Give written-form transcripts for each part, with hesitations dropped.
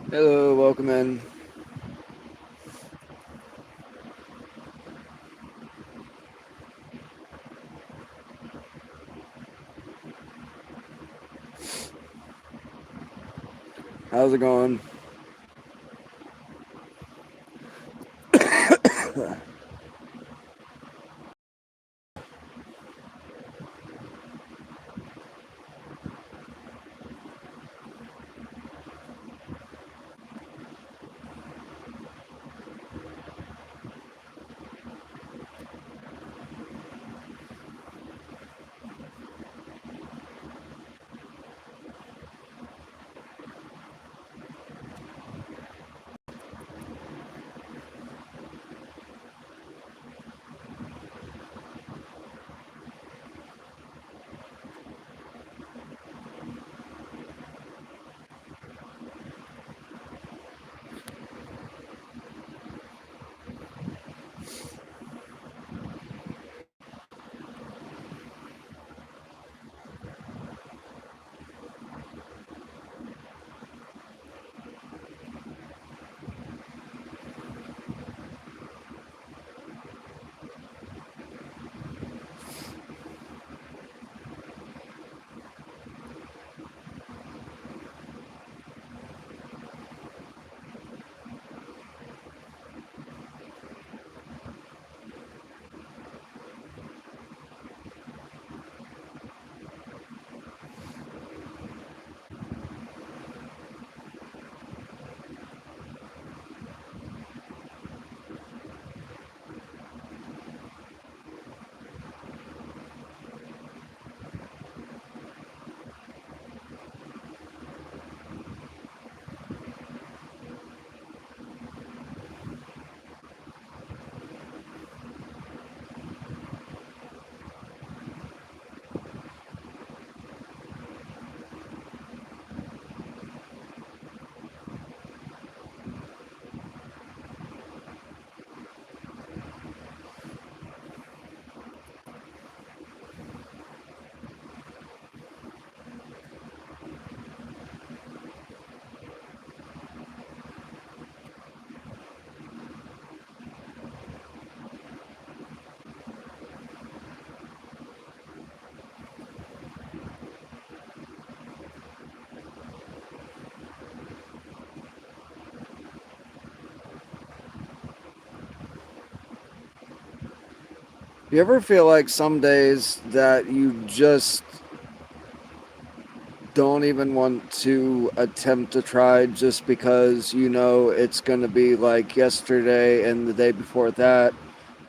Hello, welcome in. How's it going? You ever feel like some days that you just don't even want to attempt to try just because you know it's going to be like yesterday and the day before that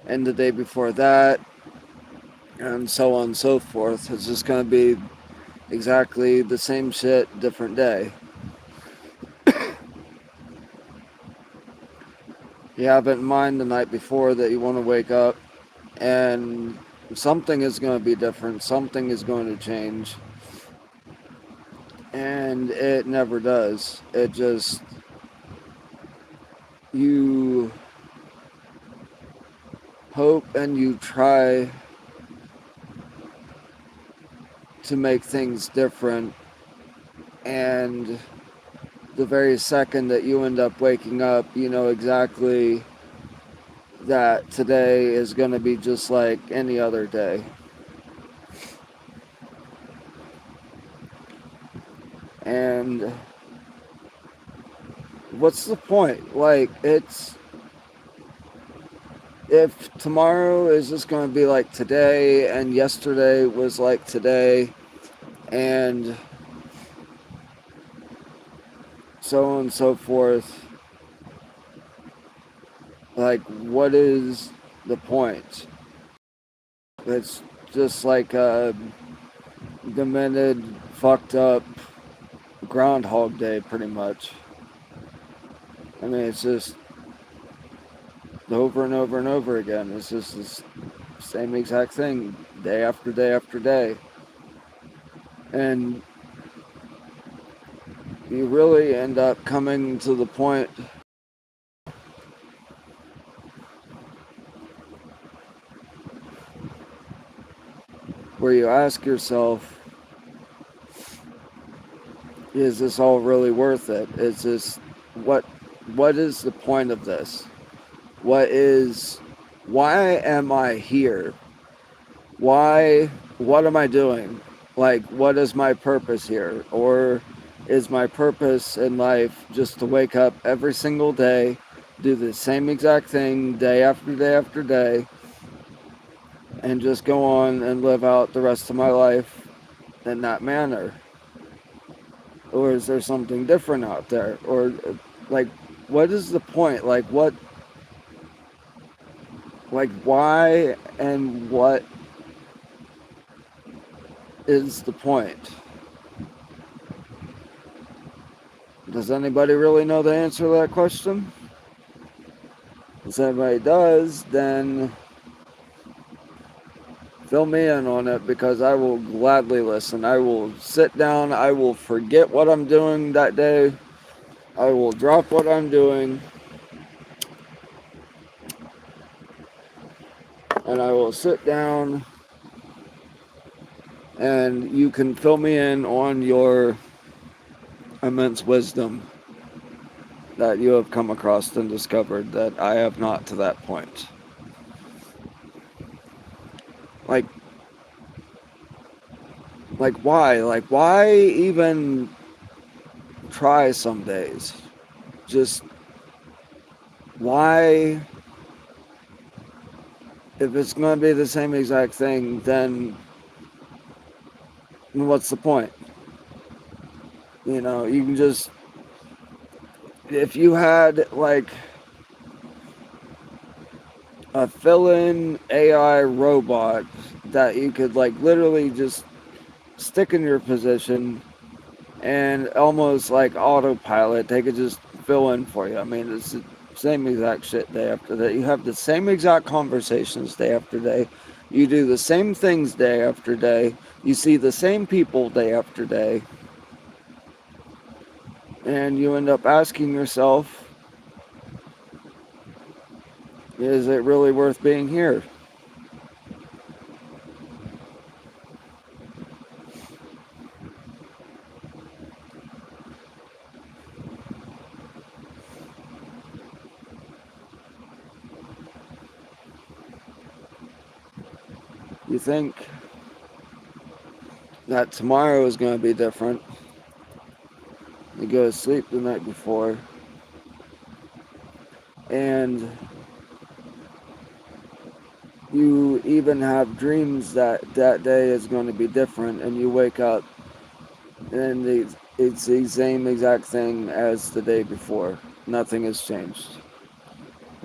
and the day before that and so on and so forth? It's just going to be exactly the same shit, different day. You have it in mind the night before that you want to wake up and something is going to be different, something is going to change, and it never does. It just, you hope and you try to make things different, and the very second that you end up waking up, you know exactly that today is going to be just like any other day. And what's the point? Like, it's, if tomorrow is just going to be like today and yesterday was like today and so on and so forth, like, what is the point? It's just like a demented, fucked up Groundhog Day, pretty much. I mean, it's just over and over and over again. It's just the same exact thing, day after day after day. And you really end up coming to the point where you ask yourself, is this all really worth it? Is this what what is the point of this? What is why am I here? What am I doing? Like, what is my purpose here? Or is my purpose in life just to wake up every single day, do the same exact thing day after day after day, and just go on and live out the rest of my life in that manner? Or is there something different out there? Or, like, what is the point? Why and what is the point? Does anybody really know the answer to that question? If anybody does, then fill me in on it, because I will gladly listen. I will sit down. I will forget what I'm doing that day. I will drop what I'm doing. And I will sit down, and you can fill me in on your immense wisdom that you have come across and discovered that I have not to that point. Like, why? Like, why even try some days? Just why? If it's going to be the same exact thing, then what's the point? You can just, if you had like a fill-in AI robot that you could like literally just stick in your position and almost like autopilot, they could just fill in for you. I mean, it's the same exact shit day after day. You have the same exact conversations day after day. You do the same things day after day. You see the same people day after day. And you end up asking yourself, is it really worth being here? You think that tomorrow is going to be different. You go to sleep the night before, and you even have dreams that that day is going to be different, and you wake up and it's the same exact thing as the day before. Nothing has changed.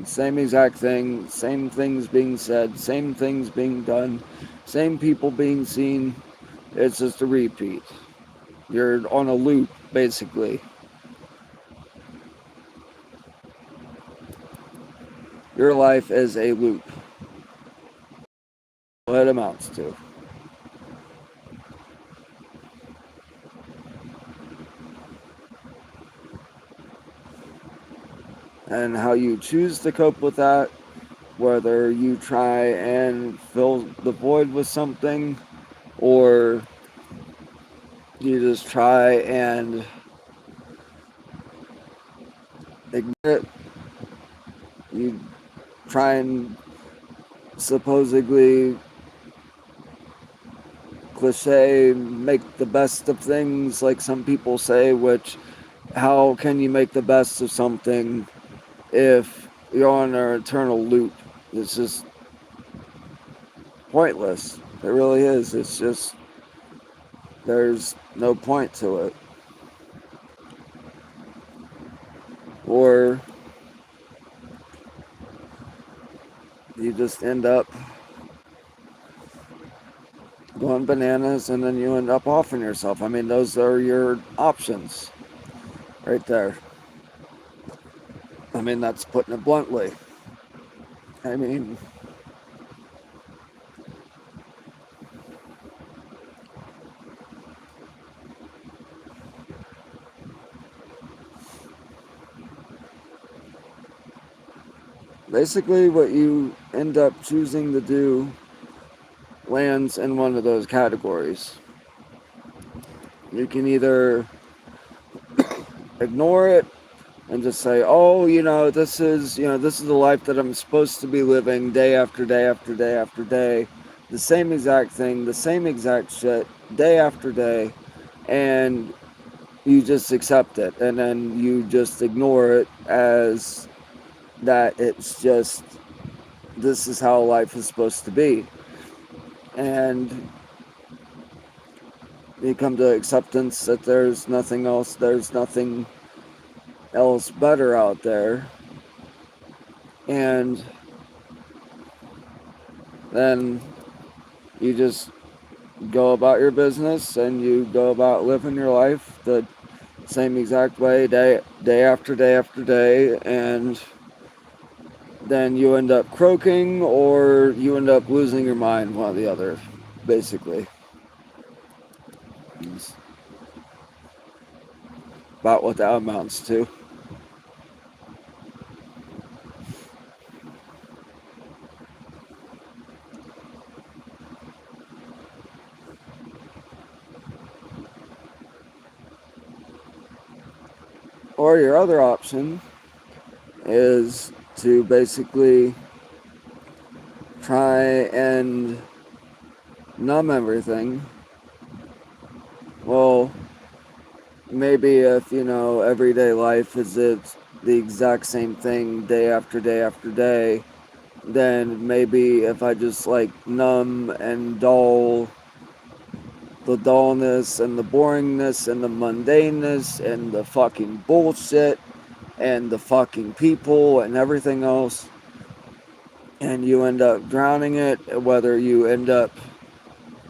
Same exact thing, same things being said, same things being done, same people being seen. It's just a repeat. You're on a loop, basically. Your life is a loop. What it amounts to. And how you choose to cope with that, whether you try and fill the void with something, or you just try and ignore it. You try and supposedly cliche make the best of things, like some people say, which, how can you make the best of something if you're on an eternal loop? It's just pointless. It really is. It's just, there's no point to it. Or you just end up going bananas, and then you end up offing yourself. I mean, those are your options right there. I mean, that's putting it bluntly. I mean, basically what you end up choosing to do lands in one of those categories. You can either ignore it and just say, oh, this is the life that I'm supposed to be living day after day after day after day, the same exact thing, the same exact shit, day after day, and you just accept it, and then you just ignore it as that it's just this is how life is supposed to be, and you come to acceptance that there's nothing else better out there, and then you just go about your business and you go about living your life the same exact way day after day after day, and then you end up croaking or you end up losing your mind, one or the other, basically. It's about what that amounts to. Or your other option is to basically try and numb everything. Well, maybe if, everyday life is the exact same thing day after day after day, then maybe if I just like numb and dull the dullness and the boringness and the mundaneness and the fucking bullshit and the fucking people and everything else, and you end up drowning it, whether you end up,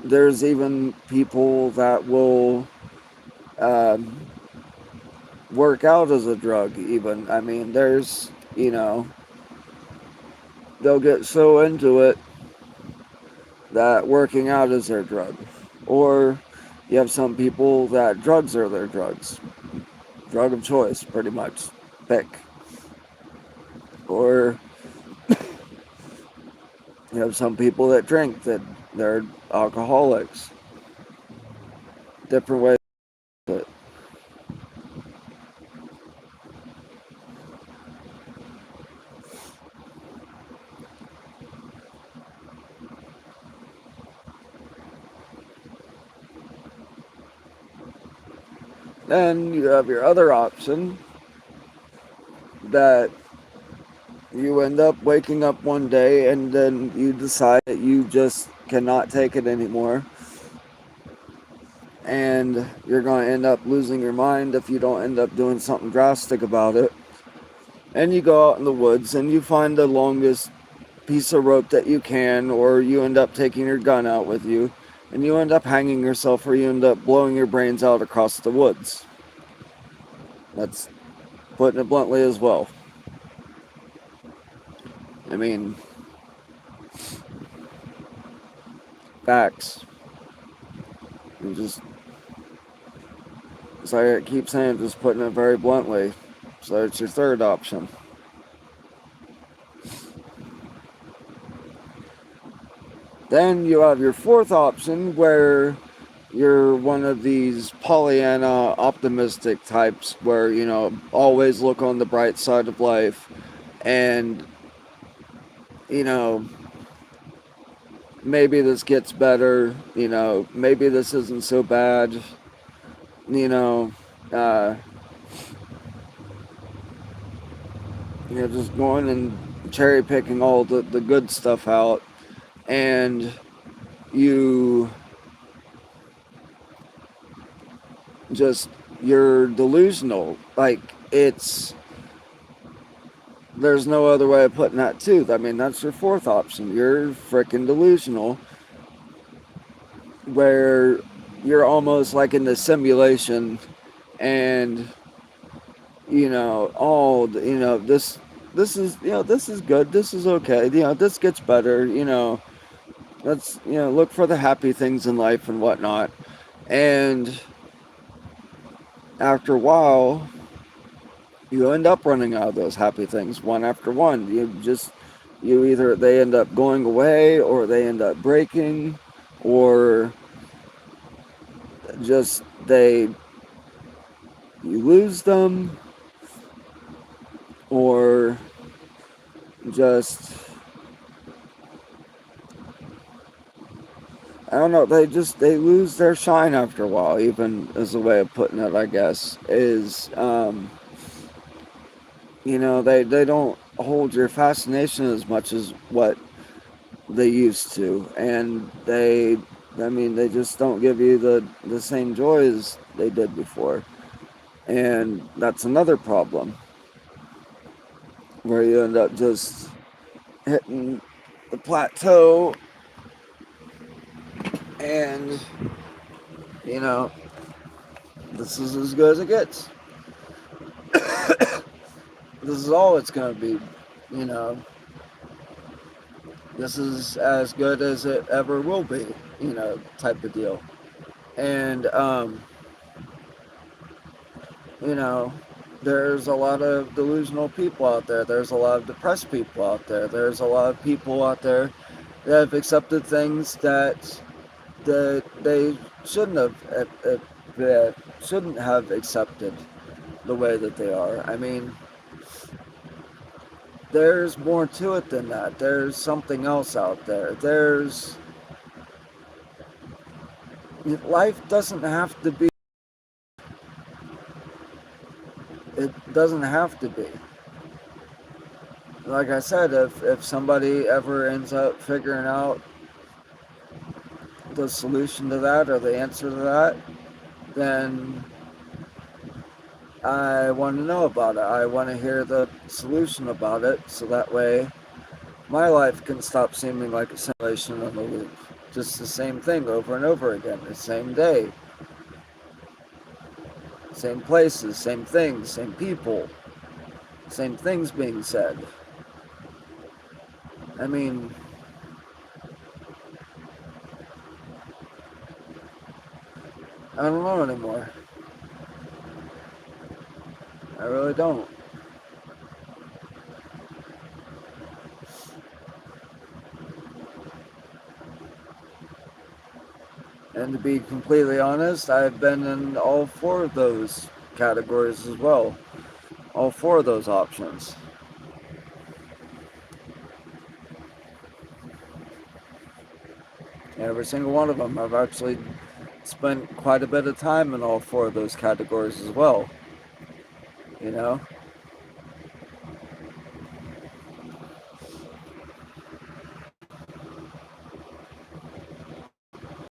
there's even people that will um, work out as a drug, even. I mean, they'll get so into it that working out is their drug. Or you have some people that drugs are their drugs. Drug of choice, pretty much. Pick. Or you have some people that drink, that they're alcoholics. Different ways to it. Then you have your other option that you end up waking up one day and then you decide that you just cannot take it anymore. And you're going to end up losing your mind if you don't end up doing something drastic about it. And you go out in the woods and you find the longest piece of rope that you can, or you end up taking your gun out with you, and you end up hanging yourself, or you end up blowing your brains out across the woods. That's putting it bluntly as well. I mean, facts. You just, as I keep saying, just putting it very bluntly. So it's your third option. Then you have your fourth option where you're one of these Pollyanna optimistic types where, always look on the bright side of life and, you know, maybe this gets better, maybe this isn't so bad, you know, uh, just going and cherry picking all the good stuff out, and you just, you're delusional. Like, there's no other way of putting that too. I mean, that's your fourth option. You're freaking delusional, where you're almost like in the simulation, and this is good, this is okay, this gets better, let's look for the happy things in life and whatnot. And after a while, you end up running out of those happy things one after one. They end up going away, or they end up breaking, or just you lose them. or just, I don't know, they lose their shine after a while, even as a way of putting it, I guess, is, they don't hold your fascination as much as what they used to. And they just don't give you the same joy as they did before. And that's another problem where you end up just hitting the plateau and, you know, this is as good as it gets. This is all it's going to be, you know. This is as good as it ever will be, type of deal. And, you know, there's a lot of delusional people out there. There's a lot of depressed people out there. There's a lot of people out there that have accepted things that they shouldn't have that shouldn't have accepted the way that they are. I mean, there's more to it than that. There's something else out there. There's life doesn't have to be. It doesn't have to be. Like I said, if somebody ever ends up figuring out the solution to that or the answer to that, then I want to know about it. I want to hear the solution about it so that way my life can stop seeming like a simulation on a loop. Just the same thing over and over again, the same day, same places, same things, same people, same things being said. I mean, I don't know anymore. I really don't. And to be completely honest, I've been in all four of those categories as well. All four of those options. Every single one of them. I've actually spent quite a bit of time in all four of those categories as well. You know?